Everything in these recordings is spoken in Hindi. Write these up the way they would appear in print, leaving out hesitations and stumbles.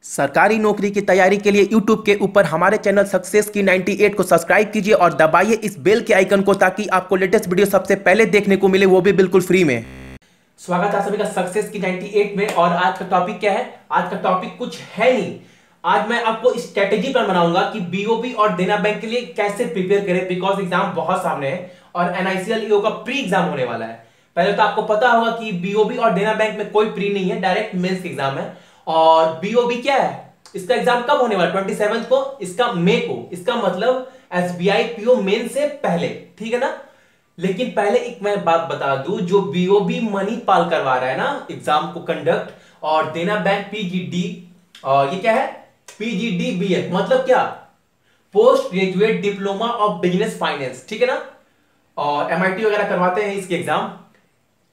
सरकारी नौकरी की तैयारी के लिए YouTube के ऊपर हमारे चैनल सक्सेस की 98 को सब्सक्राइब कीजिए और दबाइए इस बेल के आइकन को ताकि आपको लेटेस्ट वीडियो सबसे पहले देखने को मिले, वो भी बिल्कुल फ्री में। स्वागत है सभी का सक्सेस की 98 में। और आज का टॉपिक क्या है? आज का टॉपिक कुछ है नहीं। आज मैं आपको स्ट्रेटेजी प्लान बनाऊंगा कि बीओबी और देना बैंक के लिए कैसे प्रिपेयर करें, बिकॉज एग्जाम बहुत सामने है और एनआईसीएल ईओ का प्री एग्जाम होने वाला है। पहले तो आपको पता होगा कि बीओबी और देना बैंक में कोई प्री नहीं है, डायरेक्ट मेंस एग्जाम है। और बीओबी क्या है, इसका एग्जाम कब होने वाला? 27 को, इसका मई को। इसका मतलब एसबीआई पीओ मेन से पहले, ठीक है ना। लेकिन पहले एक मैं बात बता दूं, जो बीओबी मणिपाल करवा रहा है ना एग्जाम को कंडक्ट, और देना बैंक पीजीडी, और ये क्या है पीजीडी बीएड, मतलब क्या, post graduate diploma of business finance, ठीक है ना। और एमआईटी वगैरह करवाते हैं इसके एग्जाम।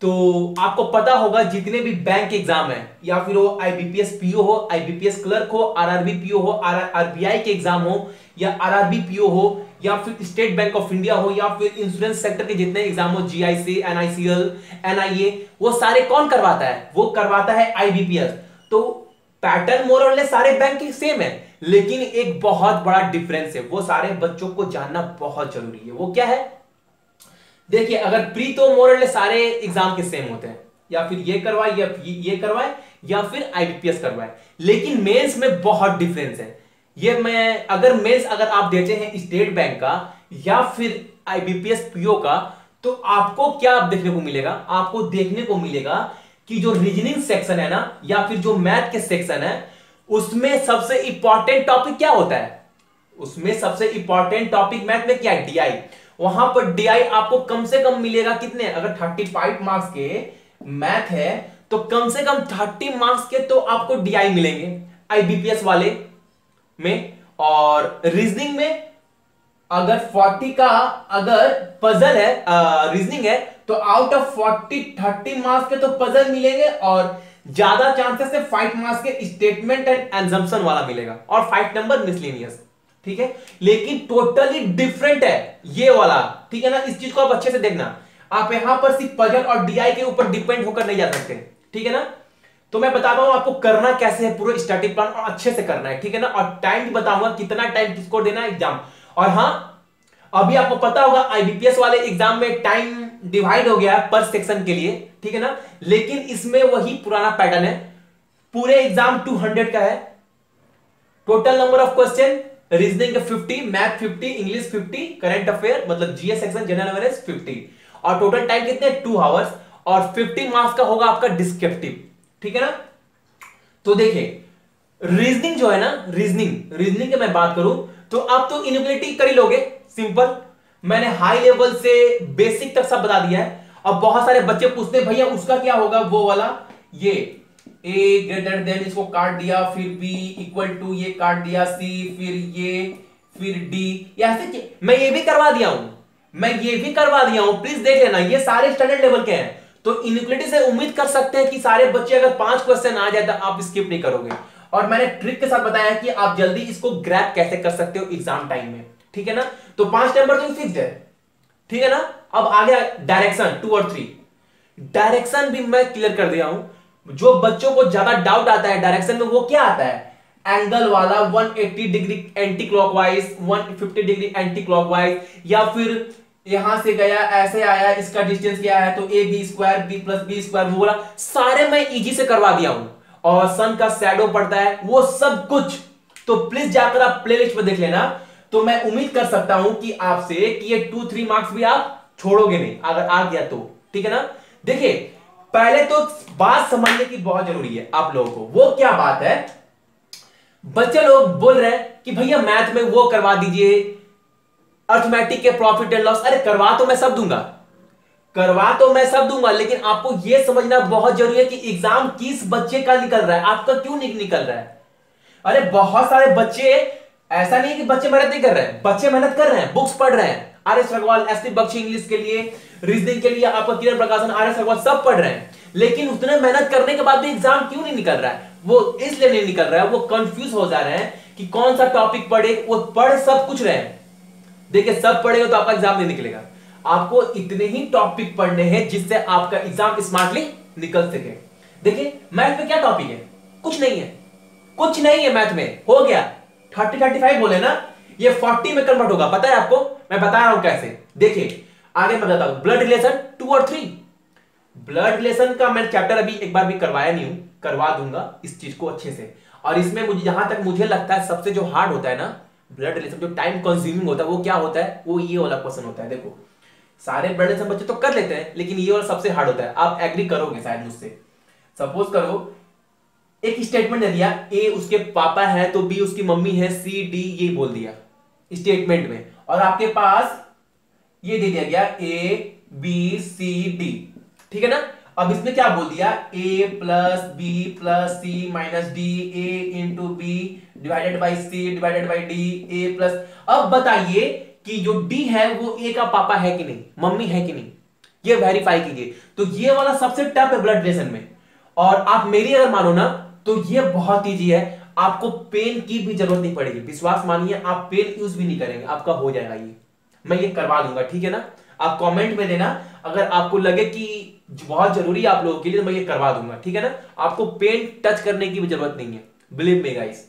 तो आपको पता होगा जितने भी बैंक एग्जाम है, या फिर वो आईबीपीएस पीओ हो, आईबीपीएस क्लर्क हो, आरआरबी पीओ हो, आरबीआई के एग्जाम हो, या आरआरबी पीओ हो, या फिर स्टेट बैंक ऑफ इंडिया हो, या फिर इंश्योरेंस सेक्टर के जितने एग्जाम हो, जीआईसी, एनआईसीएल, एनआईए, वो सारे कौन करवाता है? वो करवाता है आईबीपीएस। तो पैटर्न मोर और लेस सारे बैंक के सेम है, लेकिन एक बहुत बड़ा डिफरेंस है, वो सारे बच्चों को जानना बहुत जरूरी है। वो क्या है? देखिए, अगर प्री तो मोर और लेस सारे एग्जाम के सेम होते हैं, या फिर ये करवाए या ये करवाए या फिर आईबीपीएस करवाए, लेकिन मेंस में बहुत डिफरेंस है। ये मैं अगर मेंस अगर आप देते हैं स्टेट बैंक का या फिर आईबीपीएस पीओ का, तो आपको क्या देखने को मिलेगा? आपको देखने को मिलेगा कि जो रीजनिंग सेक्शन है ना, या फिर जो मैथ के सेक्शन है, उसमें सबसे इंपॉर्टेंट टॉपिक क्या होता है? उसमें सबसे इंपॉर्टेंट टॉपिक मैथ में क्या है? डीआई। वहां पर डीआई आपको कम से कम मिलेगा कितने? अगर 35 मार्क्स के मैथ है तो कम से कम 30 मार्क्स के तो आपको डीआई मिलेंगे आईबीपीएस वाले में। और रीजनिंग में अगर 40 का अगर पजल है, रीजनिंग है, तो आउट ऑफ 30 मार्क्स के तो पजल मिलेंगे, और ज्यादा चांसेस है 5 मार्क्स के स्टेटमेंट एंड एग्जम्पशन वाला मिलेगा, और 5 नंबर मिसलेनियस, ठीक है। लेकिन टोटली डिफरेंट है ये वाला, ठीक है ना। इस चीज को आप अच्छे से देखना, आप यहां पर सिर्फ पजल और डीआई के ऊपर डिपेंड होकर नहीं जा सकते, ठीक है ना। तो मैं बताता हूं आपको करना कैसे है, पूरा स्टैटिक प्लान, और अच्छे से करना है, ठीक है ना। और टाइम भी बताऊंगा कितना टाइम किसको देना है एग्जाम। और हां, अभी आपको पता होगा आईबीपीएस वाले एग्जाम में टाइम डिवाइड हो गया पर सेक्शन के लिए, ठीक है ना। लेकिन इसमें वही पुराना पैटर्न है, पूरे एग्जाम 200 का है। Total number of question, reasoning 50, math 50, English 50, current affair मतलब जीएस सेक्शन जनरल अवेयरनेस 50, और टोटल टाइम कितने? 2 आवर्स, और 50 मार्क्स का होगा आपका डिस्क्रिप्टिव, ठीक है ना। तो देखिए, रीजनिंग जो है ना, रीजनिंग की मैं बात करूं तो आप तो इनइक्वालिटी कर ही लोगे, सिंपल। मैंने हाई लेवल से बेसिक तक सब बता दिया है। अब बहुत सारे बच्चे पूछते हैं भैया उसका क्या होगा, वो वाला, ये ए ग्रेटर देन, इसको काट दिया, फिर बी इक्वल टू, ये काट दिया, सी, फिर ये, फिर डी, ऐसे मैं ये भी करवा दिया हूं, प्लीज देख लेना, ये सारे स्टैंडर्ड लेवल के हैं। तो इनइक्वालिटी से उम्मीद कर सकते हैं कि सारे बच्चे अगर 5 क्वेश्चन आ जाए तो आप स्किप नहीं करोगे। और मैंने ट्रिक के साथ बताया कि आप जल्दी इसको ग्रैब कैसे कर सकते हो एग्जाम टाइम में, ठीक है ना। तो 5 नंबर तो फिक्स्ड है, ठीक है ना। अब आ गया डायरेक्शन 2 और 3। डायरेक्शन भी मैं क्लियर कर दिया हूं। जो बच्चों को ज्यादा डाउट आता है डायरेक्शन में, वो क्या आता है? एंगल वाला 180 degree anti clockwise, 150 degree anti clockwise, या फिर यहां से गया ऐसे आया, इसका डिस्टेंस क्या है, तो a b square, b plus b square, वो वाला सारे मैं इजी से करवा दिया हूं। और सन का शैडो पड़ता है, वो सब कुछ तो प्लीज जाकर आप प्लेलिस्ट में देख लेना। तो मैं उम्मीद कर सकता हूं कि आपसे कि ये 2-3 मार्क्स भी आप छोड़ोगे नहीं अगर आ गया तो, ठीक है ना। देखिए, पहले तो बात समझने की बहुत जरूरी है आप लोगों को। वो क्या बात है? बच्चे लोग बोल रहे हैं कि भैया मैथ में वो करवा दीजिए, अर्थमेटिक के प्रॉफिट एंड लॉस। अरे करवा तो मैं सब दूंगा, लेकिन आपको यह समझना बहुत जरूरी है कि एग्जाम किस बच्चे का निकल रहा है, आपका क्यों निकल रहा है। अरे बहुत सारे बच्चे, ऐसा नहीं है कि बच्चे मेहनत नहीं कर रहे हैं, बच्चे मेहनत कर रहे हैं, बुक्स पढ़ रहे हैं, R S. Agarwal, S T. Bakshi English के लिए, रीजनिंग के लिए आपका किरण प्रकाशन, आर.एस. अग्रवाल सब पढ़ रहे हैं। लेकिन उतने मेहनत करने के बाद भी एग्जाम क्यों नहीं निकल रहा है? वो इसलिए नहीं निकल रहा है, वो कंफ्यूज हो जा रहे हैं कि कौन सा टॉपिक पढ़े। वो पढ़ सब कुछ रहे हैं, देखिए सब पढ़ेगा तो आपका एग्जाम नहीं निकलेगा। आपको इतने ही टॉपिक पढ़ने हैं जिससे आपका एग्जाम स्मार्टली निकल सके। देखिए, मैथ में क्या टॉपिक है? कुछ नहीं है। कुछ नहीं है मैथ में, हो गया 30-35 बोले ना, ये 40 में कन्वर्ट होगा, पता है आपको, मैं बता रहा हूं कैसे। देखिए आगे मैं बताता हूं, ब्लड रिलेशन 2 और 3। ब्लड रिलेशन का मैं चैप्टर अभी एक बार भी करवाया नहीं हूं, करवा दूंगा इस चीज को अच्छे से। और इसमें मुझे जहां तक मुझे लगता है सबसे जो हार्ड होता है ना ब्लड रिलेशन, जो टाइम कंज्यूमिंग होता है, वो क्या होता है, वो ये वाला क्वेश्चन होता है। देखो सारे ब्लड रिलेशन बच्चे तो कर लेते हैं, लेकिन ये वाला सबसे हार्ड होता है। आप एग्री करोगे शायद मुझसे। सपोज करो एक स्टेटमेंट दे दिया, ए उसके पापा है तो बी उसकी मम्मी है, सी डी ये बोल दिया स्टेटमेंट में, और आपके पास ये दे दिया गया ए बी सी डी, ठीक है ना। अब इसमें क्या बोल दिया, a plus b plus c minus d, a into b divided by c divided by d, a plus. अब बताइए कि जो डी है वो ए का पापा है कि नहीं, मम्मी है कि नहीं, ये वेरीफाई कीजिए। तो ये वाला सबसे टफ है ब्लड रिलेशन में। और आप मेरी अगर मानो ना तो ये बहुत ईजी है, आपको पेन की भी जरूरत नहीं पड़ेगी, विश्वास मानिए, आप पेन यूज भी नहीं करेंगे, आपका हो जाएगा ये, मैं ये करवा दूंगा, ठीक है ना। आप कमेंट में देना अगर आपको लगे कि बहुत जरूरी है आप लोगों के लिए, तो मैं ये करवा दूंगा, ठीक है ना। आपको पेन टच करने की भी जरूरत नहीं है, बिलीव मी गाइस,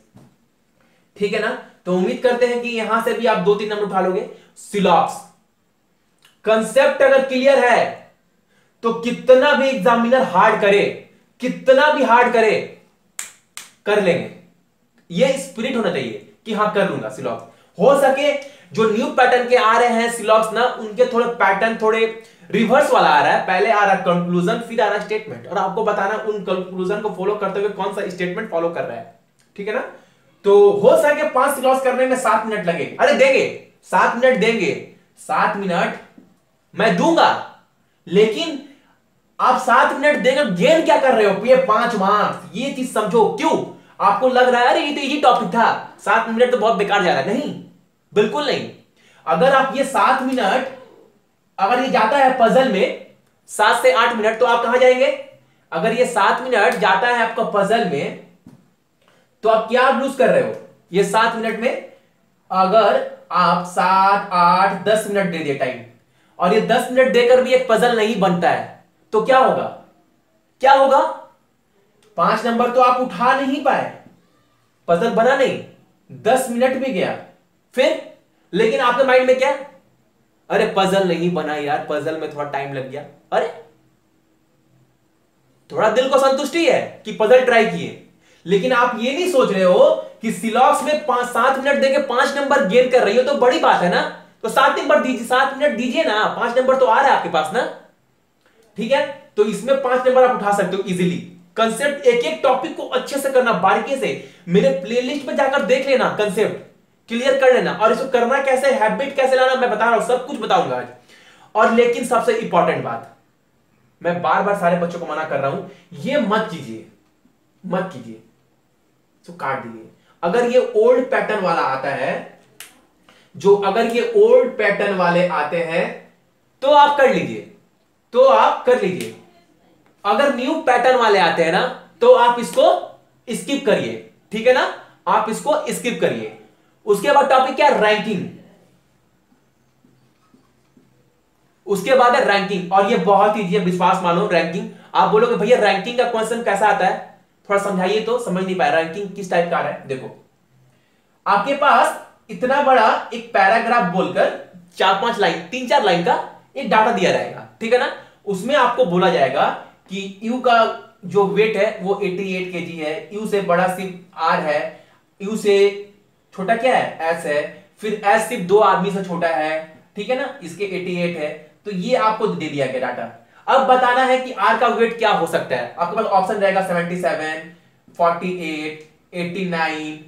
ठीक है ना। तो उम्मीद करते हैं कि यहां से भी आप 2-3 नंबर उठा लोगे। सिलॉक्स कंसेप्ट अगर क्लियर है तो कितना भी एग्जामिनर हार्ड करे, कितना भी हार्ड करे, कर लेंगे। ये स्पिरिट होना चाहिए कि हाँ कर लूंगा सिलॉक्स। हो सके जो न्यू पैटर्न के आ रहे हैं सिलॉक्स ना, उनके थोड़े पैटर्न थोड़े रिवर्स वाला आ रहा है, पहले आ रहा है कंक्लूजन फिर आ रहा है स्टेटमेंट, और आपको बताना उन कंक्लूजन को फॉलो करते हुए कौन सा स्टेटमेंट फॉलो कर रहा है, ठीक है ना। तो हो सके 5 सिलॉक्स करने में 7 मिनट लगे, अरे देंगे 7 मिनट देंगे, 7 मिनट मैं दूंगा, लेकिन आप 7 मिनट देकर गेन क्या कर रहे हो, ये 5 मार्क्स, ये चीज समझो। क्यों आपको लग रहा है अरे ये तो इजी टॉपिक था, 7 मिनट तो बहुत बेकार जा रहा है, नहीं बिल्कुल नहीं। अगर आप ये 7 मिनट अगर ये जाता है पजल में 7 से 8 मिनट, तो आप कहां जाएंगे। अगर ये 7 मिनट जाता है आपका पजल में, तो आप क्या लूज कर रहे हो, ये 7 मिनट में अगर आप 7, 8, 10 मिनट दे दिए टाइम, और ये 10 मिनट देकर भी एक पजल नहीं बनता है, तो क्या होगा, क्या होगा, 5 नंबर तो आप उठा नहीं पाए, पजल बना नहीं, 10 मिनट भी गया फिर। लेकिन आपके माइंड में क्या, अरे पजल नहीं बना यार, पजल में थोड़ा टाइम लग गया, अरे थोड़ा दिल को संतुष्टि है कि पजल ट्राई किए, लेकिन आप ये नहीं सोच रहे हो कि सिलॉक्स में 5-7 मिनट देके 5 नंबर गेन कर रही हो, तो बड़ी बात है ना। तो 7 नंबर दीजिए, 7 मिनट दीजिए ना, 5 नंबर तो आ रहा है आपके पास ना, ठीक है। तो इसमें 5 नंबर आप उठा सकते हो इजीली। कंसेप्ट एक एक टॉपिक को अच्छे से करना, बारीकी से, मेरे प्लेलिस्ट में जाकर देख लेना, कंसेप्ट क्लियर कर लेना, और इसको करना कैसे, हैबिट कैसे लाना, मैं बता रहा हूं, सब कुछ बताऊंगा आज। और लेकिन सबसे इंपॉर्टेंट बात, मैं बार बार सारे बच्चों को मना कर रहा हूं, ये मत कीजिए, मत कीजिए, तो काट दीजिए। अगर ये ओल्ड पैटर्न वाला आता है, जो अगर ये ओल्ड पैटर्न वाले आते हैं, तो आप कर लीजिए, तो आप कर लीजिए। अगर न्यू पैटर्न वाले आते हैं ना, तो आप इसको स्किप करिए, ठीक है ना, आप इसको स्किप करिए। उसके बाद टॉपिक क्या, रैंकिंग, उसके बाद है रैंकिंग, और ये बहुत ईजी है, विश्वास मानो। रैंकिंग आप बोलोगे भैया रैंकिंग का क्वेश्चन कैसा आता है, थोड़ा समझाइए, तो समझ नहीं पाया रैंकिंग किस टाइप का आ रहा है। देखो आपके पास इतना बड़ा एक पैराग्राफ बोलकर 4-5 लाइन, 3-4 लाइन का एक डाटा दिया जाएगा, ठीक है ना। उसमें आपको बोला जाएगा कि यू का जो वेट है वो 88 केजी है, यू से बड़ा सिर्फ आर है, यू से छोटा क्या है, एस है, फिर एस सिर्फ 2 आदमी से छोटा है, ठीक है ना, इसके 88 है। तो ये आपको दे दिया गया डाटा। अब बताना है कि आर का वेट क्या हो सकता है। आपके पास ऑप्शन रहेगा 77, 48, 89,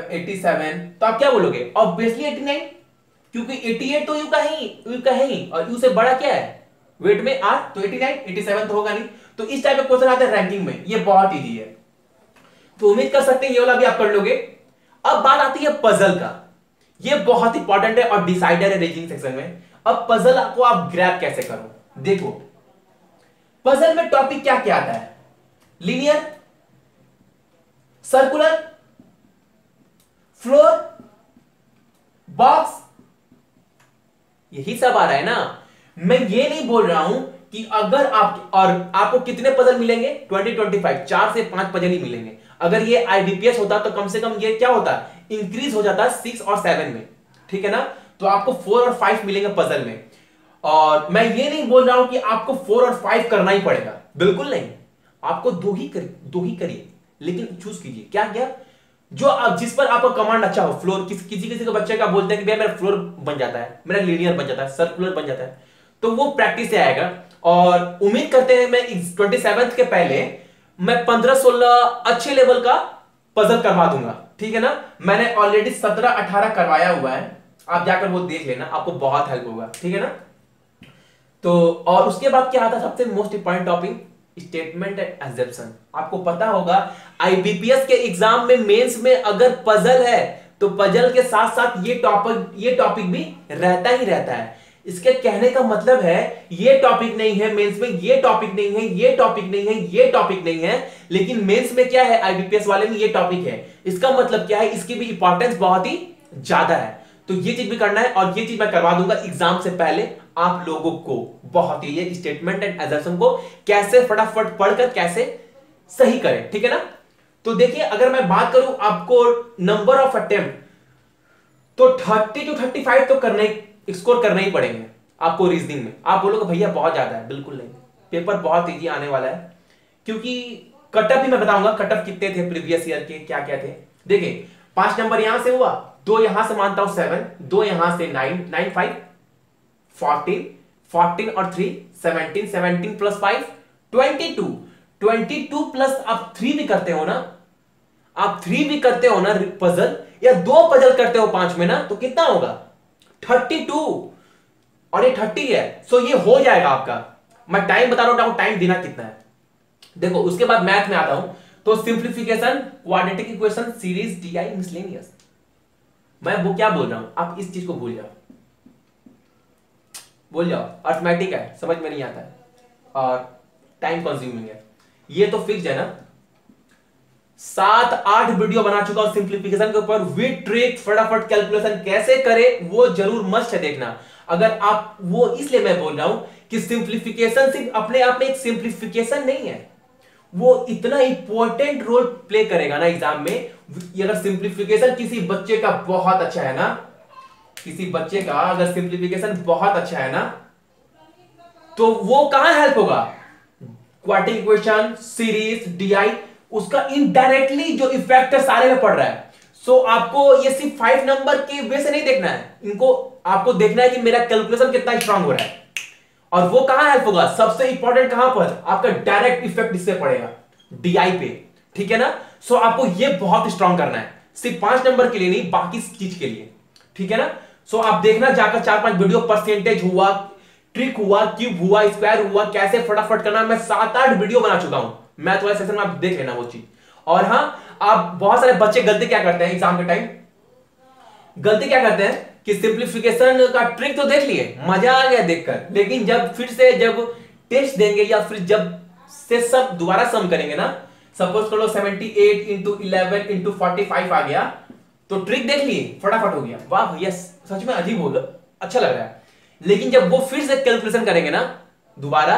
87। तो आप क्या बोलोगे, ऑब्वियसली 89, क्योंकि 88 तो यू का ही, और यू से बड़ा क्या है वेट में आर, तो 89, 87 तो होगा नहीं। तो इस टाइप के क्वेश्चन आते हैं रैंकिंग में, ये बहुत ईजी है, तो उम्मीद कर सकते हैं ये वाला भी आप कर लोगे। अब बात आती है पजल का, ये बहुत इंपॉर्टेंट है और डिसाइडर है रीजनिंग सेक्शन में। अब पजल को आप ग्रैब कैसे करो, देखो पजल में टॉपिक क्या क्या आता है, लीनियर, सर्कुलर, फ्लोर, बॉक्स, यही सब आ रहा है ना। मैं ये नहीं बोल रहा हूं कि अगर आप, और आपको कितने पजल मिलेंगे, 20-25, 4 से 5 पजल ही मिलेंगे। अगर ये आईबीपीएस होता तो कम से कम ये क्या होता, इंक्रीज हो जाता 6 और 7 में, ठीक है ना। तो आपको 4 और 5 मिलेंगे पजल में। और मैं ये नहीं बोल रहा हूं कि आपको 4 और 5 करना ही पड़ेगा, बिल्कुल नहीं, आपको दो ही करिए, लेकिन चूज कीजिए क्या क्या जो आप, जिस पर आपका कमांड अच्छा हो। फ्लोर किसी किसी को बच्चे का बोलते हैं कि भैया मेरा फ्लोर बन जाता है, मेरा लीनियर बन जाता है, सर्कुलर बन जाता है, तो वो प्रैक्टिस से आएगा। और उम्मीद करते हैं मैं 27 के पहले मैं 15-16 अच्छे लेवल का पजल करवा दूंगा, ठीक है ना। मैंने ऑलरेडी 17-18 करवाया हुआ है, आप जाकर वो देख लेना, आपको बहुत हेल्प होगा, ठीक है ना। तो और उसके बाद क्या आता है, सबसे most important topic, statement and exemption. आपको पता होगा आईबीपीएस के एग्जाम में, मेंस में अगर पजल है तो पजल के साथ साथ ये टॉपिक भी रहता ही रहता है। इसके कहने का मतलब है ये टॉपिक नहीं है मेंस में, ये टॉपिक नहीं है, ये टॉपिक नहीं है, ये टॉपिक नहीं है, लेकिन मेंस में क्या है, आईबीपीएस वाले में ये टॉपिक है। इसका मतलब क्या है, इसकी भी इंपॉर्टेंस बहुत ही ज्यादा है। तो ये चीज भी करना है और ये चीज मैं करवा दूंगा एग्जाम से पहले आप लोगों को। बहुत ही ये स्टेटमेंट एंड एजम्पशन को कैसे फटाफट पढ़कर कैसे सही करें, ठीक है ना। तो देखिए अगर मैं बात करूं आपको नंबर ऑफ अटेम्प्ट, तो 30 to 35 तो स्कोर करने ही पड़ेंगे आपको रीजनिंग में। आप बोलोगे भैया बहुत ज्यादा है, बिल्कुल नहीं, पेपर बहुत इजी आने वाला है। क्योंकि कटअप भी मैं बताऊंगा, कटअप कितने थे प्रीवियस ईयर के, क्या क्या थे। देखिए 5 नंबर यहां से हुआ, 2 यहां से मानता हूं 7, 2 यहां से 9, 9 5 14, 14 और 3 17, 17 प्लस 5 22, 22 प्लस आप 3 भी करते हो ना, आप 3 भी करते हो ना पजल, या 2 पजल करते हो 5 में ना, तो कितना होगा 32, और ये 30 है। सो ये हो जाएगा आपका। मैं टाइम बता रहा हूं, टाइम देना कितना है। देखो उसके बाद मैथ में आता हूं, तो simplification, quadratic equation, series, TI, miscellaneous. मैं वो क्या बोल रहा हूं, आप इस चीज को भूल जाओ, अर्थमेटिक है, समझ में नहीं आता है और टाइम कंज्यूमिंग है, ये तो फिक्स है ना। 7-8 वीडियो बना चुका हूं सिंप्लीफिकेशन के ऊपर, विद ट्रिक, फटाफट कैलकुलेशन कैसे करें, वो जरूर मस्ट है देखना। अगर आप वो, इसलिए मैं बोल रहा हूं कि सिंप्लीफिकेशन सिर्फ अपने आप में एक सिंप्लीफिकेशन नहीं है, वो इतना इंपॉर्टेंट रोल प्ले करेगा ना एग्जाम में। अगर सिंप्लीफिकेशन किसी बच्चे का बहुत अच्छा है ना, किसी बच्चे का अगर सिंप्लीफिकेशन बहुत अच्छा है ना, तो वो कहां हेल्प होगा, क्वाड्रेटिक इक्वेशन, सीरीज, डीआई, उसका इनडायरेक्टली जो इफेक्ट है सारे में पड़ रहा है। सो आपको ये सिर्फ 5 नंबर के वे से नहीं देखना है, इनको आपको देखना है कि मेरा कैलकुलेशन कितना स्ट्रांग हो रहा है, और वो कहां हेल्प होगा, सबसे इंपॉर्टेंट कहां पर, आपका डायरेक्ट इफेक्ट इससे पड़ेगा, डीआई पे, ठीक है ना। सो आपको ये बहुत स्ट्रांग करना है, सिर्फ 5 नंबर के लिए नहीं, बाकी चीज के लिए, ठीक है ना। सो आप देखना जाकर 4-5 वीडियो, परसेंटेज हुआ, ट्रिक हुआ, क्यूब हुआ, स्क्वायर हुआ, कैसे फटाफट करना, मैं 7-8 वीडियो बना चुका हूं मैथ वाले सेशन में, आप देख लेना वो चीज। और हां, आप बहुत सारे बच्चे गलती क्या करते हैं एग्जाम के टाइम, गलती क्या करते हैं कि सिंप्लीफिकेशन का ट्रिक तो देख लिए, मजा आ गया देखकर, लेकिन जब फिर से जब टेस्ट देंगे या फिर जब से सब दोबारा सम करेंगे ना, सपोज करो 78 इंटू 11 इंटू 45 आ गया, तो ट्रिक देख लिए, फटाफट हो गया, वाह भैया सच में अजीब होगा, अच्छा लग रहा है। लेकिन जब वो फिर से कैलकुलेशन करेंगे ना दोबारा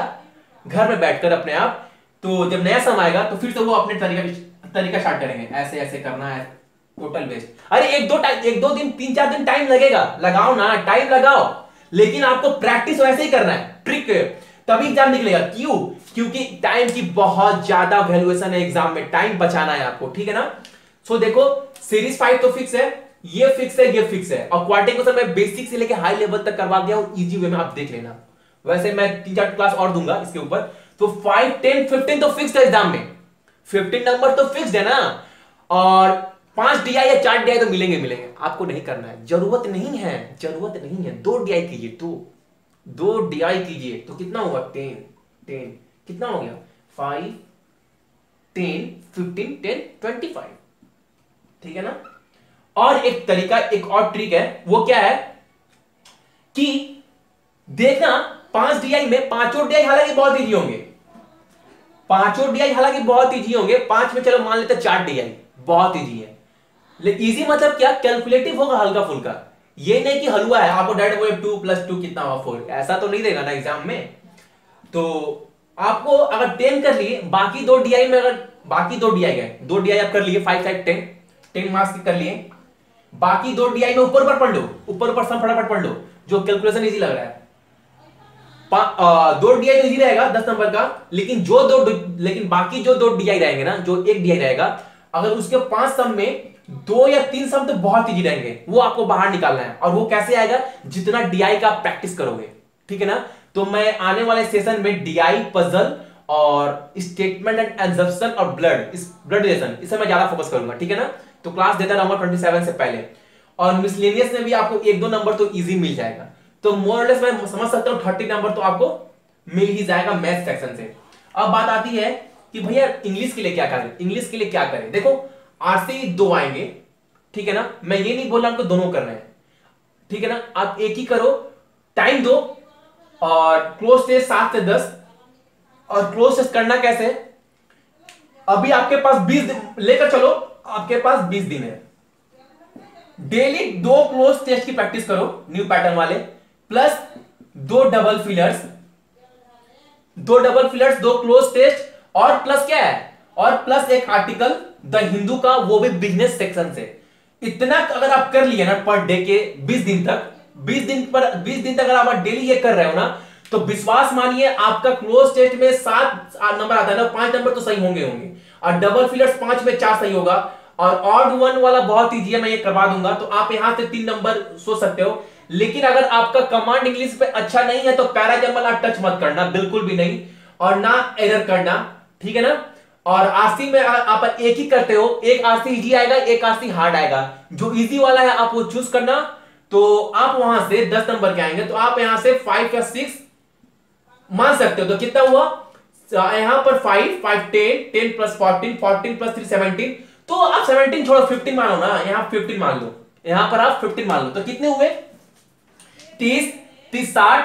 घर में बैठकर अपने आप, तो जब नया सम आएगा तो फिर से वो अपने तरीका स्टार्ट करेंगे, ऐसे ऐसे करना है, टोटल वेस्ट। अरे एक दो दिन 3-4 दिन टाइम लगेगा, लगाओ ना, टाइम लगाओ, लेकिन आपको प्रैक्टिस वैसे ही करना है, ट्रिक, तभी एग्जाम निकलेगा। क्यों? क्योंकि टाइम की बहुत ज्यादा वैल्यूएशन है एग्जाम में, टाइम बचाना है आपको, ठीक है ना। सो देखो सीरीज 5 तो फिक्स है, ये फिक्स है, ये फिक्स है, और क्वाड्रेटिक इक्वेशन मैं बेसिक से लेके हाई लेवल तक करवा दिया हूं इजी वे में, आप देख लेना। वैसे मैं 3-4 क्लास और दूंगा इसके ऊपर। तो 5, 10, 15 तो फिक्स है एग्जाम में, 15 नंबर तो फिक्स है ना, और 5 डीआई या 4 डीआई तो मिलेंगे, आपको नहीं करना है, जरूरत नहीं है। 2 डीआई कीजिए, 2 डीआई कीजिए तो कितना होगा, 10, कितना हो गया, 5, 10, 15, 10, 25, ठीक है ना। और एक तरीका, एक और ट्रिक है, वो क्या है कि देखना 5 डीआई में, पांचों डीआई हालांकि बहुत इजी होंगे, 5 में चलो मान लेते 4 डीआई बहुत इजी है। इजी मतलब क्या, कैलकुलेटिव होगा, हल्का फुल्का, ये नहीं कि हलवा है, आपको डायरेक्ट बोले 2 + 2 कितना हुआ 4, ऐसा तो नहीं देगा ना एग्जाम में। तो आपको अगर 10 कर लिए, बाकी 2 डीआई में अगर बाकी दो डीआई गए, दो डीआई आप कर लिए, 5 5 10 10 मार्क्स के कर लिए। बाकी दो डीआई में ऊपर ऊपर पढ़ लो, ऊपर ऊपर सब फटाफट पढ़ लो, जो कैलकुलेशन इजी लग रहा है। दो डीआई तो इजी रहेगा 10 नंबर का, लेकिन बाकी जो दो डीआई रहेंगे ना, जो एक डीआई रहेगा, अगर उसके 5 सम में 2 या 3 सम तो बहुत इजी रहेंगे, वो आपको बाहर निकालना है। और वो कैसे आएगा? जितना डीआई का प्रैक्टिस करोगे, ठीक है ना। तो मैं आने वाले सेशन में डीआई, पजल और स्टेटमेंट एंड एग्जम्पशन और ब्लड रिलेशन, इसे मैं ज्यादा फोकस करूंगा, ठीक है ना। तो क्लास देता रहूंगा 27 से पहले। और मिसलेनियस में भी आपको 1-2 नंबर तो इजी मिल जाएगा। तो मोर और लेस मैं समझ सकता हूं 30 नंबर तो आपको मिल ही जाएगा मैथ सेक्शन से। अब बात आती है कि भैया इंग्लिश के लिए क्या करें, इंग्लिश के लिए क्या करें। देखो आरसी 2 आएंगे, ठीक है ना। मैं ये नहीं बोल रहा आपको दोनों करना है, ठीक है ना। आप एक ही करो, टाइम दो, और क्लोज टेस्ट 7 से 10। और क्लोज टेस्ट करना कैसे? अभी आपके पास 20 दिन लेकर चलो, आपके पास 20 दिन है। डेली 2 क्लोज टेस्ट की प्रैक्टिस करो, न्यू पैटर्न वाले, plus 2 double fillers, 2 cloze test, और प्लस क्या है, और प्लस एक आर्टिकल द हिंदू का, वो भी बिजनेस सेक्शन से। इतना अगर आप कर लिए ना पर डे के 20 दिन तक, 20 दिन तक अगर आप डेली ये कर रहे हो ना, तो विश्वास मानिए आपका क्लोज टेस्ट में 7 नंबर आता है ना, 5 नंबर तो सही होंगे। और डबल फिलर्स 5 में 4 सही होगा। और ऑड वन वाला बहुत ईजी है, मैं ये करवा दूंगा, तो आप यहां से 3 नंबर सोच सकते हो। लेकिन अगर आपका कमांड इंग्लिश पे अच्छा नहीं है तो पैराजम्बल आप टच मत करना, बिल्कुल भी नहीं, और ना एरर करना, ठीक है ना। और आरसी में आप एक ही करते हो, एक आरसी इजी आएगा, एक आरसी हार्ड आएगा। जो इजी वाला है आप वो चूज करना। तो आप वहां से 10 नंबर के आएंगे, तो आप यहां से 5 या 6 मान सकते हो। तो कितना हुआ यहां पर? 5 5 10 10 प्लस 14 14 प्लस 3 17। तो आप 17 छोड़ो, 15 मानो ना, यहां 15 मान लो, यहां पर आप 15 मान लो। तो कितने हुए? 30 30 60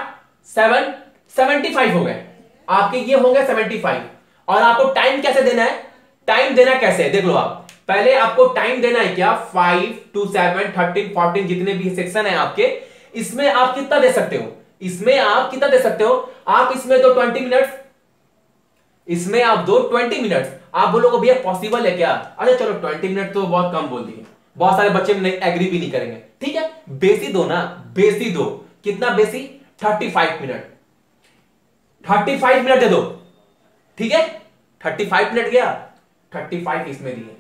7 75 हो गए आपके, ये हो गए 75। और आपको टाइम कैसे देना है? टाइम देना कैसे है देख लो। आप पहले आपको टाइम देना है क्या, 5 to 7 13 14 जितने भी सेक्शन है आपके, इसमें आप कितना दे सकते हो? इसमें आप कितना दे सकते हो? आप इसमें दो 20 मिनट्स, इसमें आप दो 20 मिनट्स। आप बोलोगे भैया पॉसिबल है क्या? अरे चलो 20 मिनट तो बहुत कम बोल दिए, बहुत सारे बच्चे नहीं एग्री भी नहीं करेंगे, ठीक है। बेसी दो ना, बेसी दो। कितना बेसी? 35 मिनट, 35 मिनट दे दो, ठीक है। 35 मिनट गया, 35 इसमें दिए,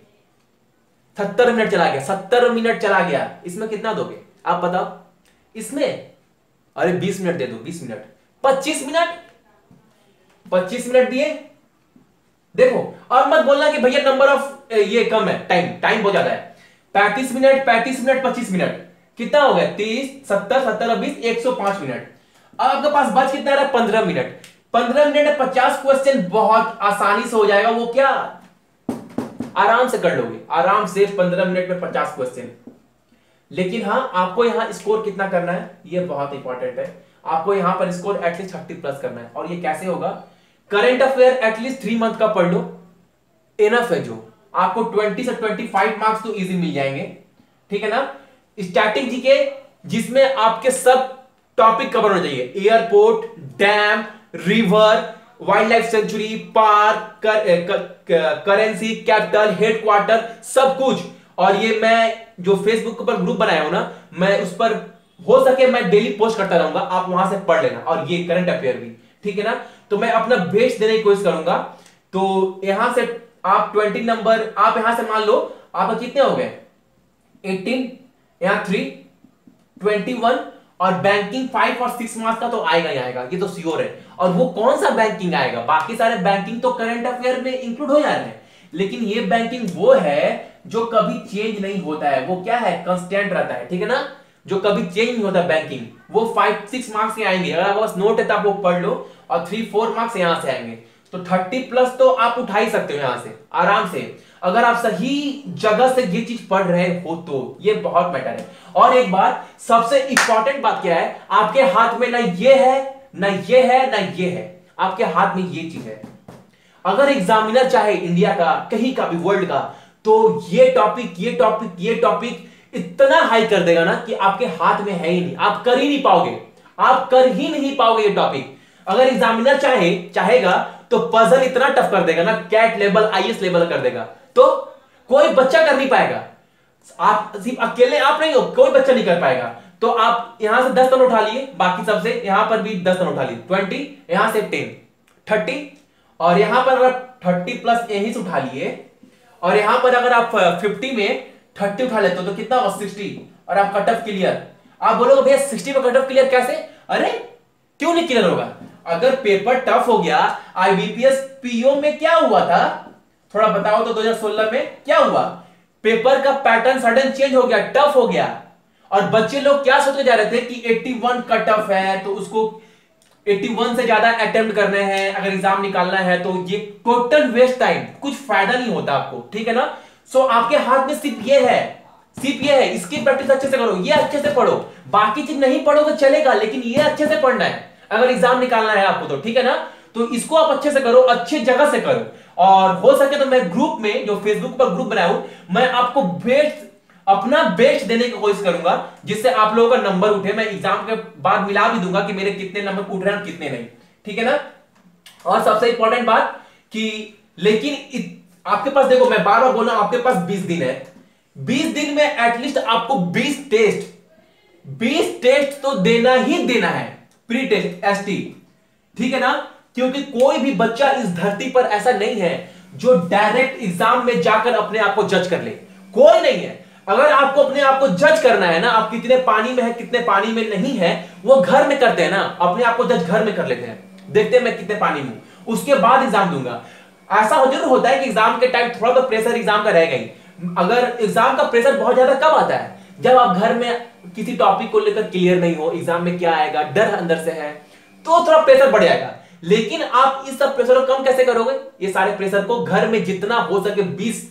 70 मिनट चला गया, 70 मिनट चला गया। इसमें कितना दोगे आप बताओ? इसमें अरे 20 मिनट दे दो, 20 मिनट, 25 मिनट, 25 मिनट दिए। देखो और मत बोलना कि भैया नंबर ऑफ ये कम है, टाइम बहुत ज्यादा है। 35 मिनट 25 मिनट कितना हो गया? 30 70 70 20 105 मिनट। अब आपके पास बच कितना रहा? 15 मिनट। 15 मिनट में 50 क्वेश्चन बहुत आसानी से हो जाएगा। वो क्या आराम से कर लोगे, आराम से 15 मिनट में 50 क्वेश्चन। लेकिन हाँ, आपको यहां स्कोर कितना करना है, ये बहुत इंपॉर्टेंट है। आपको यहां पर स्कोर एटलीस्ट 30 प्लस करना है। और ये कैसे होगा? करंट अफेयर एटलीस्ट 3 मंथ का पढ़ लो, इनफ है। जो आपको 20 से 25 मार्क्स तो इजी मिल जाएंगे, ठीक है ना। स्टैटिक जीके जिसमें आपके सब टॉपिक कवर होना चाहिए, airport, dam, river, wild life sanctuary, park, currency, capital, headquarter, सब कुछ। और ये मैं जो फेसबुक पर ग्रुप बनाया हूं ना, मैं उस पर हो सके मैं डेली पोस्ट करता रहूंगा, आप वहां से पढ़ लेना। और ये करंट अफेयर भी, ठीक है ना। तो मैं अपना बेस्ट देने की कोशिश करूंगा। तो यहां से आप 20 नंबर, आप यहां से मान लो आप कितने हो गए? 18, यहां 3 21, और बैंकिंग 5 और 6 मार्क्स का तो आएगा ही आएगा, ये तो श्योर है। और वो कौन सा बैंकिंग आएगा? बाकी सारे बैंकिंग तो करंट अफेयर में इंक्लूड हो जा रहे हैं, लेकिन ये बैंकिंग वो है जो कभी चेंज नहीं होता है। वो क्या है? कांस्टेंट रहता है, ठीक है ना। जो कभी चेंज नहीं होता बैंकिंग, वो 5-6 मार्क्स के आएंगे। अगर आपके पास नोट है तो आप वो पढ़ लो, और 3-4 मार्क्स यहां से आएंगे। तो 30 प्लस तो आप उठा ही सकते हो यहां से आराम से, अगर आप सही जगह से ये चीज पढ़ रहे हो तो। ये बहुत मैटर है। और एक बात, सबसे इंपॉर्टेंट बात क्या है? आपके हाथ में ना ये है, ना ये है, ना ये है, आपके हाथ में ये चीज है। अगर एग्जामिनर चाहे इंडिया का, कहीं का भी, वर्ल्ड का, तो ये टॉपिक इतना हाई कर देगा ना कि आपके हाथ में है ही नहीं, आप कर ही नहीं पाओगे, आप कर ही नहीं पाओगे ये टॉपिक। अगर एग्जामिनर चाहेगा तो पजल इतना टफ कर देगा ना, कैट लेवल आईएएस लेवल कर देगा, तो कोई बच्चा कर नहीं पाएगा। आप सिर्फ अकेले आप नहीं हो, कोई बच्चा नहीं कर पाएगा। तो आप यहां से 10 टन उठा लिए, बाकी सबसे यहां पर भी 10 टन उठा लिए, 20, यहां से 10, 30, और यहां पर अगर 30 प्लस यहीं से उठा लिए, और यहां पर अगर आप 50 में 30 उठा लेते हो तो कितना होगा 60, और आप कट ऑफ क्लियर। आप बोलोगे भैया 60 में कट ऑफ क्लियर कैसे? अरे क्यों नहीं क्लियर होगा? अगर पेपर टफ हो गया, आईबीपीएस पीओ में क्या हुआ था थोड़ा बताओ तो, 2016 में क्या हुआ? पेपर का पैटर्न सडन चेंज हो गया, टफ हो गया, और बच्चे लोग क्या सोच के जा रहे थे कि 81 कट ऑफ है तो उसको 81 से ज्यादा अटेम्प्ट करने हैं अगर एग्जाम निकालना है, तो ये टोटल वेस्ट टाइम, कुछ फायदा नहीं होता आपको, ठीक है ना। सो आपके हाथ में सिर्फ ये है, इसकी प्रैक्टिस अच्छे से करो, ये अच्छे से पढ़ो, बाकी चीज नहीं पढ़ो तो चलेगा, लेकिन ये अच्छे से पढ़ना है अगर एग्जाम निकालना है आपको, तो ठीक है ना। तो इसको आप अच्छे से करो, अच्छी जगह से करो, और हो सके तो मैं ग्रुप में, जो फेसबुक पर ग्रुप बनाया हूं, मैं आपको अपना बेस्ट देने की कोशिश करूंगा, जिससे आप लोगों का नंबर उठे। मैं एग्जाम के बाद मिला भी दूंगा कि मेरे कितने नंबर उठ रहे हैं और कितने नहीं, ठीक है ना। और सबसे इंपॉर्टेंट बात कि लेकिन आपके पास देखो, मैं बार बार बोल रहा हूं, आपके पास 20 दिन है, 20 दिन में एटलीस्ट आपको 20 टेस्ट तो देना ही देना है, प्री टेस्ट एसटी, ठीक है ना। क्योंकि कोई भी बच्चा इस धरती पर ऐसा नहीं है जो डायरेक्ट एग्जाम में जाकर अपने आप को जज कर ले, कोई नहीं है। अगर आपको अपने आप को जज करना है ना, आप कितने पानी में है कितने पानी में नहीं है, वो घर में करते हैं ना, अपने आप को जज घर में कर लेते हैं, देखते हैं मैं कितने पानी में हूं, उसके बाद एग्जाम दूंगा। ऐसा जरूर होता है कि एग्जाम के टाइम थोड़ा तो प्रेशर एग्जाम का रहेगा ही। अगर एग्जाम का प्रेशर बहुत ज्यादा कब आता है? जब आप घर में किसी टॉपिक को लेकर क्लियर नहीं हो, एग्जाम में क्या आएगा डर अंदर से है, तो थोड़ा प्रेशर बढ़ जाएगा। लेकिन आप इस सब प्रेशर को कम कैसे करोगे? ये सारे प्रेशर को घर में जितना हो सके 20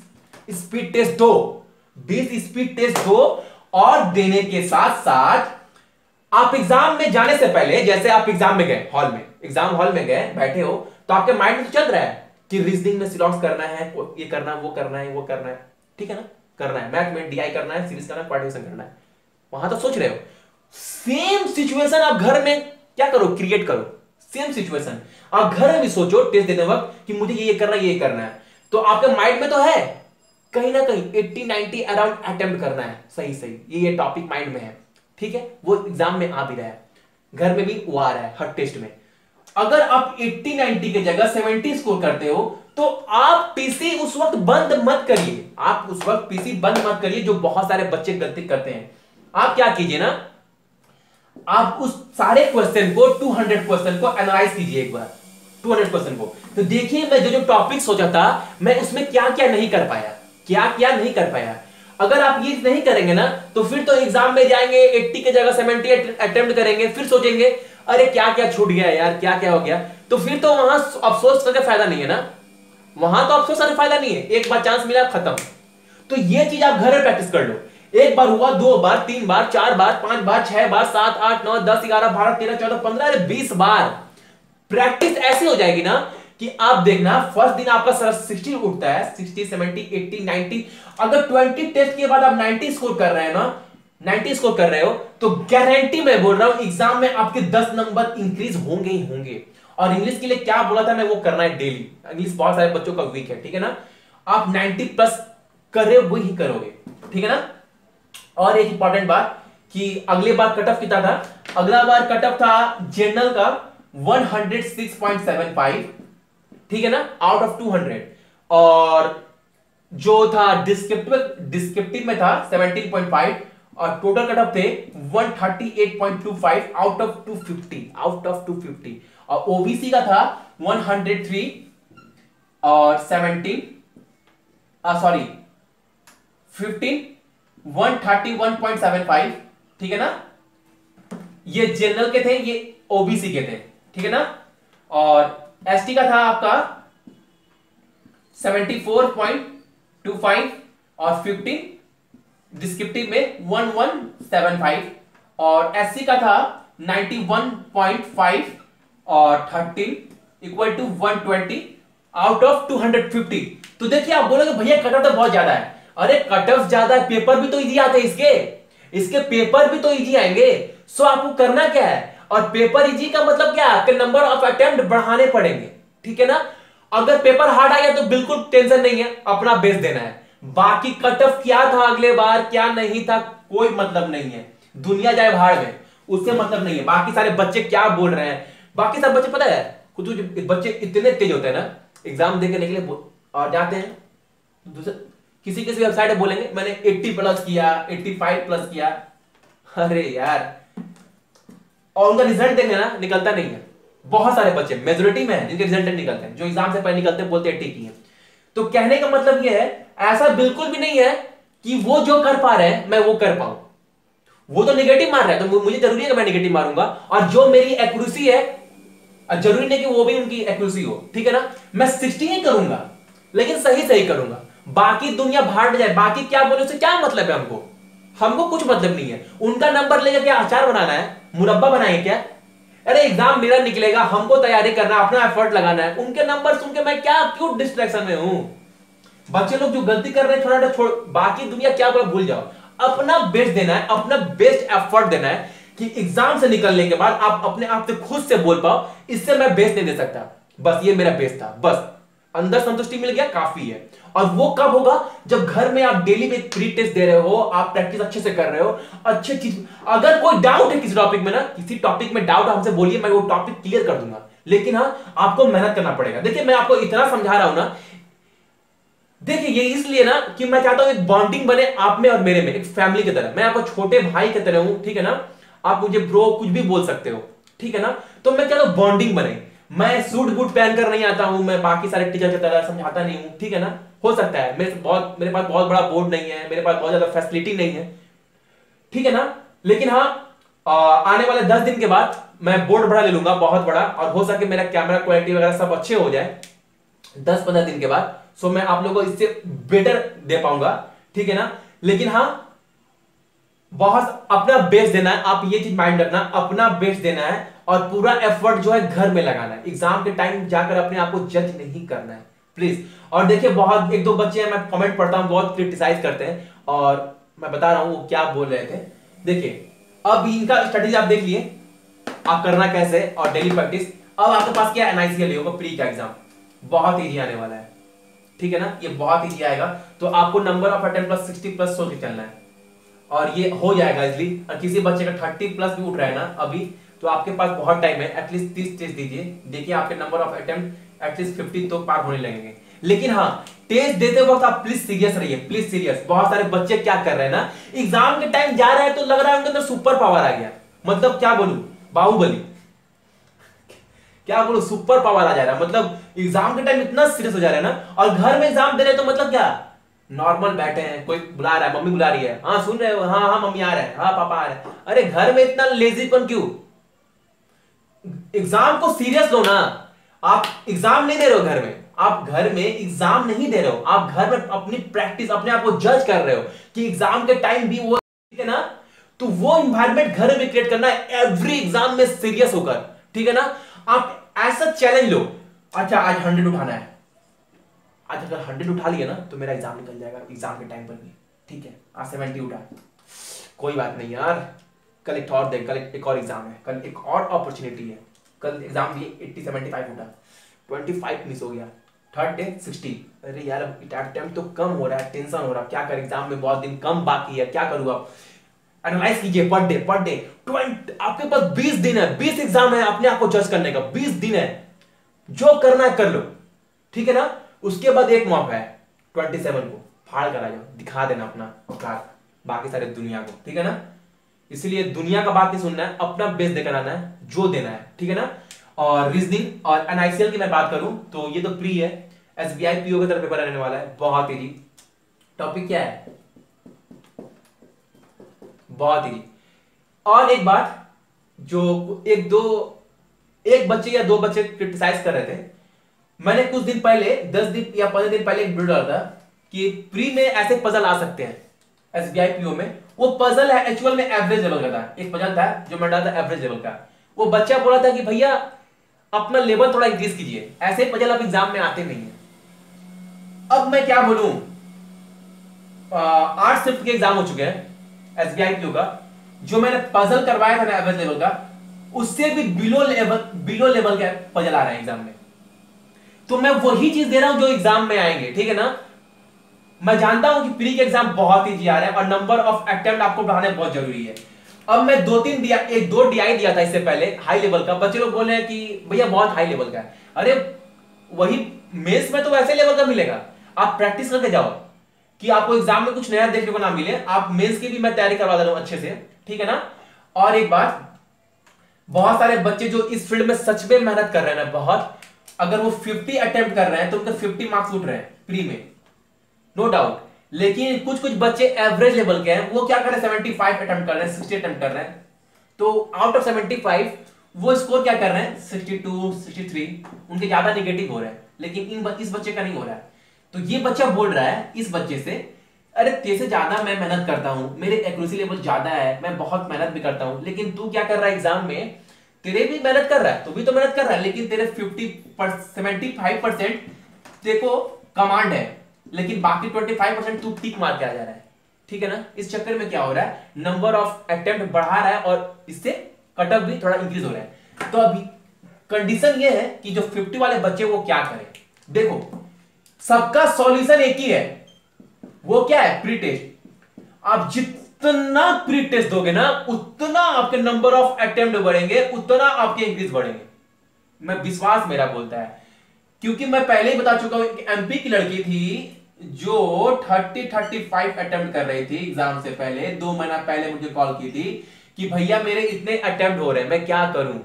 स्पीड टेस्ट दो, 20 स्पीड टेस्ट दो, और देने के साथ साथ आप एग्जाम में जाने से पहले, जैसे आप एग्जाम में गए हॉल में, एग्जाम हॉल में गए बैठे हो, तो आपके माइंड में तो चल रहा है कि रीजनिंग में सिलॉट्स करना है, ये करना है, वो करना है, वो करना है, ठीक है ना, करना है, मैथ में डीआई करना है, सीरीज करना है, क्वाड्रेटिक करना है, वहां तो सोच रहे हो। सेम सिचुएशन आप घर में क्या करो, क्रिएट करो, सेम सिचुएशन आप घर में भी सोचो टेस्ट देने वक्त कि मुझे ये करना है, ये करना है, तो आपके माइंड में तो है कहीं ना कहीं 80-90 अराउंड अटेम्प्ट करना है, सही सही ये टॉपिक माइंड में है, ठीक है, वो एग्जाम में आ भी रहा है, घर में भी वो आ रहा है हर टेस्ट में। अगर आप 80-90 की जगह 70 स्कोर करते हो, तो आप पीसी उस वक्त बंद मत करिए, आप उस वक्त पीसी बंद मत करिए, जो बहुत सारे बच्चे गलती करते हैं। आप क्या कीजिए ना, आप उस सारे क्वेश्चन को 200 क्वेश्चन को एनालाइज कीजिए एक बार, 200 क्वेश्चन को, तो देखिए मैं जो टॉपिक सोचा था मैं उसमें क्या क्या नहीं कर पाया, क्या क्या नहीं कर पाया। अगर आप ये नहीं करेंगे ना, तो फिर तो एग्जाम में जाएंगे 80 की जगह 70 अटेम्प्ट करेंगे, फिर सोचेंगे अरे क्या क्या छूट गया यार, क्या क्या हो गया, तो फिर तो वहां अफसोस करके फायदा नहीं है ना, वहां तो अफसोस करके फायदा नहीं है, एक बार चांस मिला खत्म। तो ये चीज आप घर में प्रैक्टिस कर लो, एक बार हुआ, 2 बार, 3 बार, 4 बार, 5 बार, 6 बार, 7, 8, 9, 10, 11, 12, 13, 14, 15, अरे 20 बार प्रैक्टिस ऐसी हो जाएगी ना कि आप देखना फर्स्ट दिन आपका 60 उठता है, 60, 70, 80, 90, अगर 20 टेस्ट के बाद आप 90 स्कोर कर रहे हैं ना, 90 स्कोर कर रहे हो, तो गारंटी मैं बोल रहा हूं एग्जाम में आपके 10 नंबर इंक्रीज होंगे ही होंगे। और इंग्लिश के लिए क्या बोला था मैं, वो करना है डेली, इंग्लिश बहुत सारे बच्चों का वीक है, ठीक है ना, आप 90 प्लस कर रहे हो वही करोगे, ठीक है ना। और एक इंपॉर्टेंट बात कि अगली बार कट ऑफ कितना था, अगला बार कट ऑफ था जनरल का 106.75, ठीक है ना, आउट ऑफ 200, और जो था डिस्क्रिप्टिव में था 17.5, और टोटल कट ऑफ थे 138.25 आउट ऑफ 250, और ओबीसी का था 103 और 17 सॉरी 15 131.75, ठीक है ना, ये जनरल के थे, ये ओबीसी के थे, ठीक है ना, और एसटी का था आपका 74.25 और 15 डिस्क्रिप्टिव में 1175, और एससी का था 91.5 और 13 इक्वल टू 120 आउट ऑफ 250। तो देखिए आप बोलोगे भैया कट ऑफ तो बहुत ज्यादा है, अरे कट ऑफ ज्यादा है, पेपर भी तो इजी आते हैं, इसके पेपर भी तो इजी आएंगे। सो आपको करना क्या है, और पेपर इजी का मतलब क्या है कि नंबर ऑफ अटेम्प्ट बढ़ाने पड़ेंगे, ठीक है ना। अगर पेपर हार्ड आया तो बिल्कुल टेंशन नहीं है, अपना बेस्ट देना है। बाकी कट ऑफ क्या था अगले बार क्या नहीं था कोई मतलब नहीं है, दुनिया जाए भाड़ में, उससे मतलब नहीं है बाकी सारे बच्चे क्या बोल रहे हैं। बाकी सब बच्चे पता है कुछ बच्चे इतने तेज होते हैं ना, एग्जाम देके निकले और जाते हैं दूसरे किसी किसी वेबसाइट पे बोलेंगे मैंने 80 प्लस किया 85 प्लस किया। अरे यार, और उनका रिजल्ट देंगे ना निकलता नहीं है। बहुत सारे बच्चे मेजोरिटी में है जिनके रिजल्ट निकलते हैं, जो एग्जाम से पहले निकलते हैं बोलते हैं 80 की है। तो कहने का मतलब यह है ऐसा बिल्कुल भी नहीं है कि वो जो कर पा रहे हैं मैं वो कर पाऊं। वो तो नेगेटिव मार रहा है तो मुझे जरूरी है कि मैं नेगेटिव मारूंगा, और जो मेरी एक्यूरेसी है जरूरी नहीं कि वो भी उनकी एक्यूरेसी हो, ठीक है ना। मैं 60 ही करूंगा लेकिन सही सही करूंगा, बाकी दुनिया भाड़ में जाए, बाकी क्या बोले उससे क्या मतलब है हमको, हमको कुछ मतलब नहीं है। उनका नंबर लेकर क्या अचार बनाना है, मुरब्बा बनाएंगे क्या। अरे एग्जाम मेरा निकलेगा, हमको तैयारी करना, अपना एफर्ट लगाना है, उनके नंबर सुन के मैं क्या क्यों डिस्ट्रैक्शन में हूं। बच्चे लोग जो गलती कर रहे हैं छोटा छोड़, बाकी दुनिया क्या बोला भूल जाओ, अपना बेस्ट देना है, अपना बेस्ट एफर्ट देना है कि एग्जाम से निकलने के बाद आप अपने आप से खुद से बोल पाओ इससे मैं बेस्ट नहीं दे सकता, बस ये मेरा बेस्ट था, बस अंदर संतुष्टि मिल गया काफी है। और वो कब होगा जब घर में आप डेली में प्री टेस्ट दे रहे हो, आप प्रैक्टिस अच्छे से कर रहे हो, अच्छी चीज। अगर कोई डाउट है किसी टॉपिक में ना, किसी टॉपिक में डाउट हमसे बोलिए, मैं वो टॉपिक क्लियर कर दूंगा, लेकिन हाँ आपको मेहनत करना पड़ेगा। देखिए मैं आपको इतना समझा रहा हूं ना, देखिए ये इसलिए ना कि मैं चाहता हूं एक बॉन्डिंग बने आप में और मेरे में, एक फैमिली की तरह, मैं आपको छोटे भाई की तरह हूं, ठीक है ना। आप मुझे ब्रो कुछ भी बोल सकते हो, ठीक है ना। तो मैं चाहता हूं बॉन्डिंग बने, मैं सूट बूट पहन कर नहीं आता हूं, मैं बाकी सारे टीचर की तरह समझाता नहीं हूं, ठीक है ना। हो सकता है मेरे पास बहुत बड़ा बोर्ड नहीं है, मेरे पास बहुत ज्यादा फैसिलिटी नहीं है, ठीक है ना। लेकिन हाँ आने वाले 10 दिन के बाद मैं बोर्ड बड़ा ले लूंगा, बहुत बड़ा, और हो सके मेरा कैमरा क्वालिटी वगैरह सब अच्छे हो जाए 10-15 दिन के बाद, सो मैं आप लोगों को इससे बेटर दे पाऊंगा, ठीक है ना। लेकिन हाँ बहुत अपना बेस्ट देना है, आप ये चीज माइंड रखना, अपना बेस्ट देना है और पूरा एफर्ट जो है घर में लगाना है, एग्जाम के टाइम जाकर अपने आप को जज नहीं करना है प्लीज। और देखिए बहुत एक दो बच्चे हैं, मैं कमेंट पढ़ता हूं बहुत क्रिटिसाइज करते हैं, और मैं बता रहा हूं वो क्या बोल रहे थे। देखिए अब इनका स्ट्रेटेजी आप देख लिए, आप करना कैसे और डेली प्रैक्टिस। अब आपके पास क्या एनआईसीएल होगा, प्री का एग्जाम बहुत इजी आने वाला है, ठीक है ना, ये बहुत इजी आएगा। तो आपको number of attempt plus 60 plus सोच के चलना है, और ये हो जाएगा इजली। और किसी बच्चे का 30 प्लस भी उठ रहा है ना अभी, तो आपके पास बहुत टाइम है, एटलीस्ट 30 टेस्ट दीजिए, देखिए आपके नंबर ऑफ अटेम्प्ट एटलीस्ट 50 तो पार होने लगेंगे। लेकिन हाँ टेस्ट देते वक्त आप प्लीज सीरियस रहिए, प्लीज सीरियस। बहुत सारे बच्चे क्या कर रहे हैं ना, एग्जाम के टाइम जा रहे हैं तो लग रहा है उनके अंदर सुपर पावर आ गया, मतलब क्या बोलूं बाहुबली, क्या बोलूं सुपर पावर आ जा रहा है, मतलब एग्जाम के टाइम इतना सीरियस हो जा रहा है ना, और घर में एग्जाम दे रहे तो मतलब क्या नॉर्मल बैठे हैं, कोई बुला रहा है, मम्मी बुला रही है, हाँ सुन रहे हो, हाँ हाँ मम्मी आ रहे हैं, हाँ पापा आ रहे हैं। अरे घर में इतना लेजीपन क्यों, एग्जाम को सीरियस लो ना। आप एग्जाम नहीं दे रहे हो घर में, आप घर में एग्जाम नहीं दे रहे हो, आप घर में अपनी प्रैक्टिस अपने आप को जज कर रहे हो कि एग्जाम के टाइम भी वो, ठीक है ना। तो वो इंवायरमेंट घर में क्रिएट करना है एवरी एग्जाम में सीरियस होकर, ठीक है ना। आप ऐसा चैलेंज लो, अच्छा आज 100 उठाना है, आज अगर 100 उठा लिया ना तो मेरा एग्जाम निकल जाएगा एग्जाम के टाइम पर भी, ठीक है। आज 70 उठा, कोई बात नहीं यार, कल एक और देख, कल एक और एग्जाम है, कल एक और अपॉर्चुनिटी है, कल एग्जाम भी 80-75 उठा, 25 मिस हो गया, थर्ड डे 60। अरे यार अटेम्प्ट तो कम हो रहा है, टेंशन हो रहा है, क्या कर, एग्जाम में बहुत दिन कम बाकी है, क्या करूँ। आप एनालाइज कीजिए पर डे 20, आपके पास 20 दिन है, 20 एग्जाम है अपने आप को जज करने का, 20 दिन है, जो करना है कर लो, ठीक है ना। उसके बाद एक मौका है 27 को, फाड़ कर आ जाओ, दिखा देना अपना औकात बाकी सारे दुनिया को, ठीक है ना। इसलिए दुनिया का बात नहीं सुनना है, अपना बेस्ट देकर आना है, जो देना है, ठीक है ना। और रीजनिंग और एनआईसीएल की मैं बात करूं तो ये तो प्री है, एसबीआई पीओ की तरफ पेपर आने वाला है, बहुत इजी टॉपिक, क्या है बहुत इजी। और एक बात जो एक बच्चे या दो बच्चे क्रिटिसाइज कर रहे थे, मैंने कुछ दिन पहले 10 दिन या 15 दिन पहले एक वीडियो डाला था कि प्री में ऐसे पजल आ सकते हैं एसबीआई पीओ में। वो पजल है एक्चुअल में एवरेज लेवल का था, एक पजल था जो मैं डाला था एवरेज लेवल का। वो बच्चा बोला था कि भैया अपना लेवल थोड़ा इंक्रीज कीजिए, ऐसे पजल अब एग्जाम में आते नहीं है। अब मैं क्या बोलूं, 8 शिफ्ट के एग्जाम हो चुके हैं एसबीआई पीओ का, जो मैंने पजल करवाया था ना एवरेज लेवल का, उससे भी बिलो लेवल का पजल आ रहा है एग्जाम में। तो मैं वही चीज दे रहा हूं जो एग्जाम में आएंगे, ठीक है ना। मैं जानता हूं कि प्री के एग्जाम बहुत ही आ रहे हैं और नंबर ऑफ अटेम्प्ट आपको बढ़ाने बहुत जरूरी है। अब मैं दो डीआई दिया था इससे पहले हाई लेवल का। बच्चे लोग बोल रहे हैं कि भैया बहुत हाई लेवल का है। अरे वही मेंस में तो वैसे लेवल का मिलेगा, आप प्रैक्टिस करके जाओ कि आपको एग्जाम में कुछ नया देखने को ना मिले। आप मेंस की भी मैं तैयारी करवा दे रहा हूं अच्छे से, ठीक है ना। और एक बात, बहुत सारे बच्चे जो इस फील्ड में सच में मेहनत कर रहे हैं ना बहुत, अगर वो 50 अटेम्प्ट कर रहे हैं तो उनके 50 मार्क्स उठ रहे हैं प्री में, नो डाउट। लेकिन कुछ कुछ बच्चे एवरेज लेवल के हैं, वो क्या कर रहे हैं 75 अटेम्प्ट कर रहे हैं, 60 अटेम्प्ट कर रहे हैं। तो आउट ऑफ 75 वो स्कोर क्या कर रहे हैं 62 63, उनके ज्यादा निगेटिव हो रहे हैं, लेकिन इस बच्चे का नहीं हो रहा है। तो ये बच्चा बोल रहा है इस बच्चे से, अरे तेरे से ज्यादा मैं मेहनत करता हूं, मेरे एक्यूरेसी लेवल ज्यादा है, मैं बहुत मेहनत भी करता हूं, लेकिन तू क्या कर रहा है एग्जाम में, तेरे भी मेहनत कर रहा है, तू भी तो मेहनत कर रहा है, लेकिन तेरे 75% तेरे को कमांड है, लेकिन बाकी 25% तू टिक मार के आ जा रहा है, ठीक है ना। इस चक्कर में क्या हो रहा है, नंबर ऑफ अटेम्प्ट बढ़ा रहा है और इससे कटअप भी थोड़ा इंक्रीज हो रहा है। तो अभी कंडीशन ये है कि जो 50 वाले बच्चे वो क्या करें। देखो सबका सॉल्यूशन एक ही है, वो क्या है प्री टेस्ट। आप जितना प्री टेस्ट दोगे ना उतना आपके नंबर ऑफ अटेम्प्ट बढ़ेंगे, उतना आपके इंक्रीज बढ़ेंगे, मैं विश्वास मेरा बोलता है। क्योंकि मैं पहले ही बता चुका हूं कि एमपी की लड़की थी जो 30-35 अटेम्प्ट कर रही थी एग्जाम से पहले, 2 महीना पहले मुझे कॉल की थी कि भैया मेरे इतने अटेम्प्ट हो रहे हैं, मैं क्या करूं।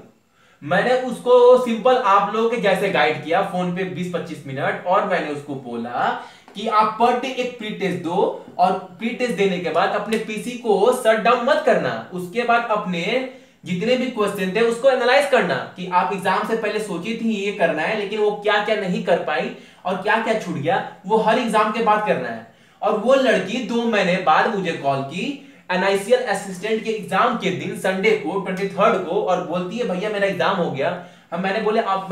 मैंने उसको सिंपल आप लोगों के जैसे गाइड किया फोन पे 20-25 मिनट, और मैंने उसको बोला कि आप पर डे एक प्री टेस्ट दो, और प्री टेस्ट देने के बाद अपने पीसी को शट डाउन मत करना, उसके बाद अपने जितने भी क्वेश्चन थे उसको एनालाइज करना कि आप एग्जाम से पहले सोची थी ये करना है, लेकिन वो क्या क्या नहीं कर पाई और क्या क्या छूट गया, वो हर एग्जाम के बाद करना है। और वो लड़की 2 महीने बाद मुझे कॉल की एनआईसीएल असिस्टेंट के एग्जाम के दिन संडे को 23 को, और बोलती है भैया मेरा एग्जाम हो गया। मैंने बोला आपको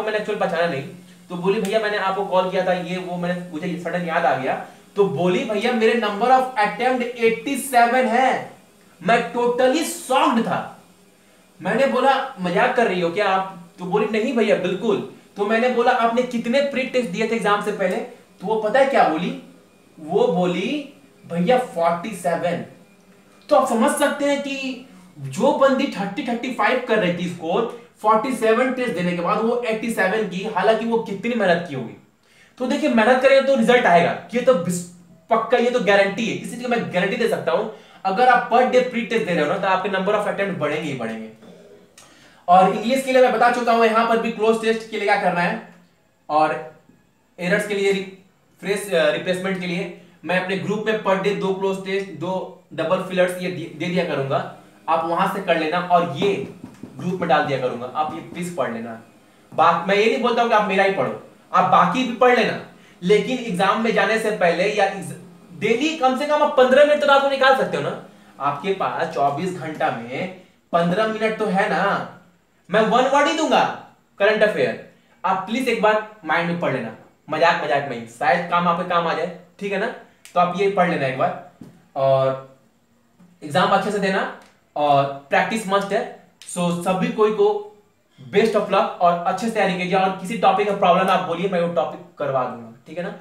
मैंने एक्चुअल पहचाना नहीं, तो बोली भैया मैंने आपको कॉल किया था ये वो, मैंने मुझे सडन याद आ गया। तो बोली भैया मेरे नंबर ऑफ अटेम्प्ट 87 है। मैं टोटली शॉक्ड था। मैंने बोला मजाक कर रही हो क्या आप, तो बोली नहीं भैया बिल्कुल। तो मैंने बोला आपने कितने प्री टेस्ट दिए थे एग्जाम से पहले, तो वो पता है क्या बोली, वो बोली भैया 47। तो आप समझ सकते हैं कि जो बंदी 30-35 कर रही थी स्कोर, 47 टेस्ट देने के बाद वो 87 की, हालांकि वो कितनी मेहनत की होगी। तो देखिए मेहनत करेंगे तो रिजल्ट आएगा, ये तो पक्का, ये तो गारंटी है, किसी चीज की मैं गारंटी दे सकता हूं। अगर आप पर डे प्री टेस्ट दे रहे हो ना तो आपके नंबर ऑफ अटेम्प्ट बढ़ेंगे ही बढ़ेंगे। और इंग्लिश के लिए मैं बता चुका हूं, यहां पर भी क्लोज टेस्ट के लिए क्या करना है, और एरर्स के लिए रिप्लेसमेंट के लिए मैं अपने ग्रुप में per day 2 cloze test 2 double fillers ये दे दिया करूंगा, आप वहां से कर लेना और ये ग्रुप में डाल दिया करूंगा, आप ये प्लीज पढ़ लेना। मैं ये नहीं बोलता हूं कि आप मेरा ही पढ़ो, आप बाकी भी पढ़ लेना, लेकिन एग्जाम में जाने से पहले या डेली कम से कम आप 15 मिनट तो रात को निकाल सकते हो ना। आपके पास 24 घंटा में 15 मिनट तो है ना। मैं 1 वर्ड ही दूंगा करंट अफेयर, आप प्लीज एक बार माइंड में पढ़ लेना, मजाक मजाक में ही, शायद काम आपके काम आ जाए, ठीक है ना। तो आप ये पढ़ लेना एक बार, और एग्जाम अच्छे से देना, और प्रैक्टिस मस्ट है। सो सभी कोई को बेस्ट ऑफ लक, और अच्छे से तैयारी कीजिए, और किसी टॉपिक का प्रॉब्लम आप बोलिए, मैं वो टॉपिक करवा दूंगा, ठीक है ना।